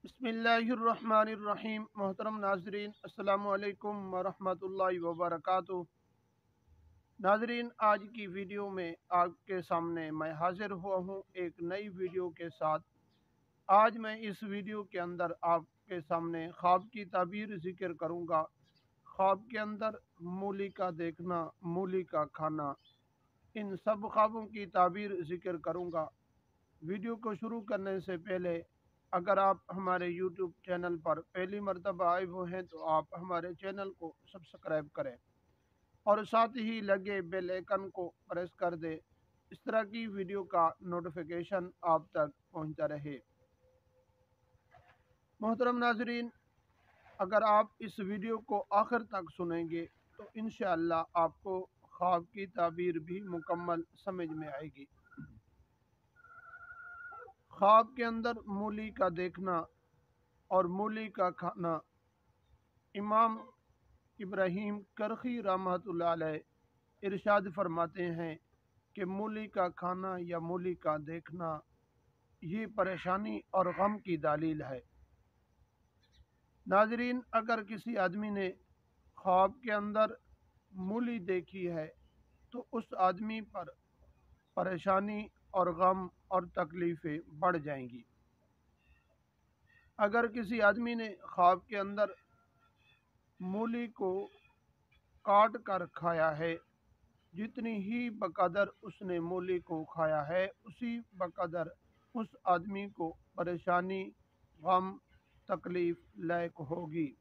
बिस्मिल्लाहिर्रहमानिर्रहीम। मोहतरम नाजरीन, अस्सलाम वालेकुम वरहमतुल्लाहि वबरकातुहू। नाजरीन, आज की वीडियो में आपके सामने मैं हाजिर हुआ हूँ एक नई वीडियो के साथ। आज मैं इस वीडियो के अंदर आपके सामने ख्वाब की ताबीर ज़िक्र करूँगा। ख्वाब के अंदर मूली का देखना, मूली का खाना, इन सब ख्वाबों की ताबीर ज़िक्र करूँगा। वीडियो को शुरू करने से पहले अगर आप हमारे YouTube चैनल पर पहली मर्तबा आए हुए हैं तो आप हमारे चैनल को सब्सक्राइब करें और साथ ही लगे बेल आइकन को प्रेस कर दें। इस तरह की वीडियो का नोटिफिकेशन आप तक पहुंचता रहे। मोहतरम नाजरीन, अगर आप इस वीडियो को आखिर तक सुनेंगे तो इंशाअल्लाह आपको ख्वाब की ताबीर भी मुकम्मल समझ में आएगी। ख्वाब के अंदर मूली का देखना और मूली का खाना। इमाम इब्राहीम करखी रहमतुल्लाह अलैह इरशाद फरमाते हैं कि मूली का खाना या मूली का देखना ये परेशानी और गम की दलील है। नाजरीन, अगर किसी आदमी ने ख्वाब के अंदर मूली देखी है तो उस आदमी पर परेशानी और गम और तकलीफ़ें बढ़ जाएंगी। अगर किसी आदमी ने ख्वाब के अंदर मूली को काट कर खाया है, जितनी ही बकदर उसने मूली को खाया है उसी बकदर उस आदमी को परेशानी, गम, तकलीफ़ लायक होगी।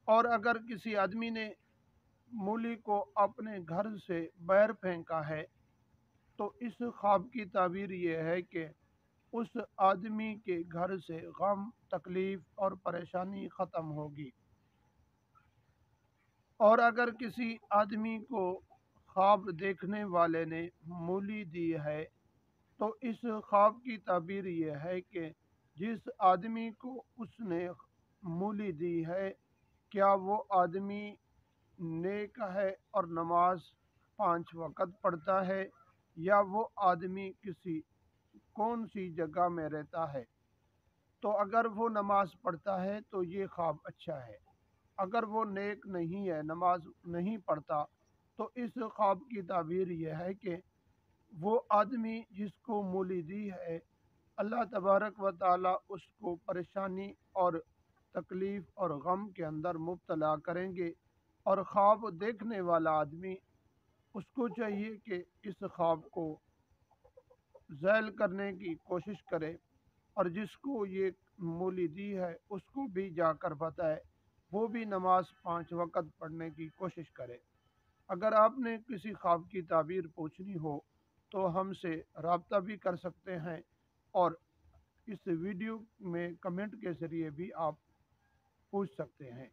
और अगर किसी आदमी ने मूली को अपने घर से बाहर फेंका है तो इस ख्वाब की ताबीर ये है कि उस आदमी के घर से गम, तकलीफ़ और परेशानी ख़त्म होगी। और अगर किसी आदमी को ख्वाब देखने वाले ने मूली दी है तो इस ख्वाब की ताबीर ये है कि जिस आदमी को उसने मूली दी है क्या वो आदमी नेक है और नमाज 5 वक़्त पढ़ता है, या वो आदमी किसी कौन सी जगह में रहता है। तो अगर वो नमाज पढ़ता है तो ये ख्वाब अच्छा है। अगर वो नेक नहीं है, नमाज नहीं पढ़ता, तो इस ख्वाब की ताबीर यह है कि वो आदमी जिसको मूली दी है अल्लाह तबारक व ताला उसको परेशानी और तकलीफ़ और गम के अंदर मुब्तला करेंगे। और ख्वाब देखने वाला आदमी उसको चाहिए कि इस ख्वाब को ज़ैल करने की कोशिश करे और जिसको ये मूली दी है उसको भी जाकर बताए, वो भी नमाज 5 वक़्त पढ़ने की कोशिश करे। अगर आपने किसी ख्वाब की ताबीर पूछनी हो तो हमसे रब्ता भी कर सकते हैं और इस वीडियो में कमेंट के ज़रिए भी आप पूछ सकते हैं।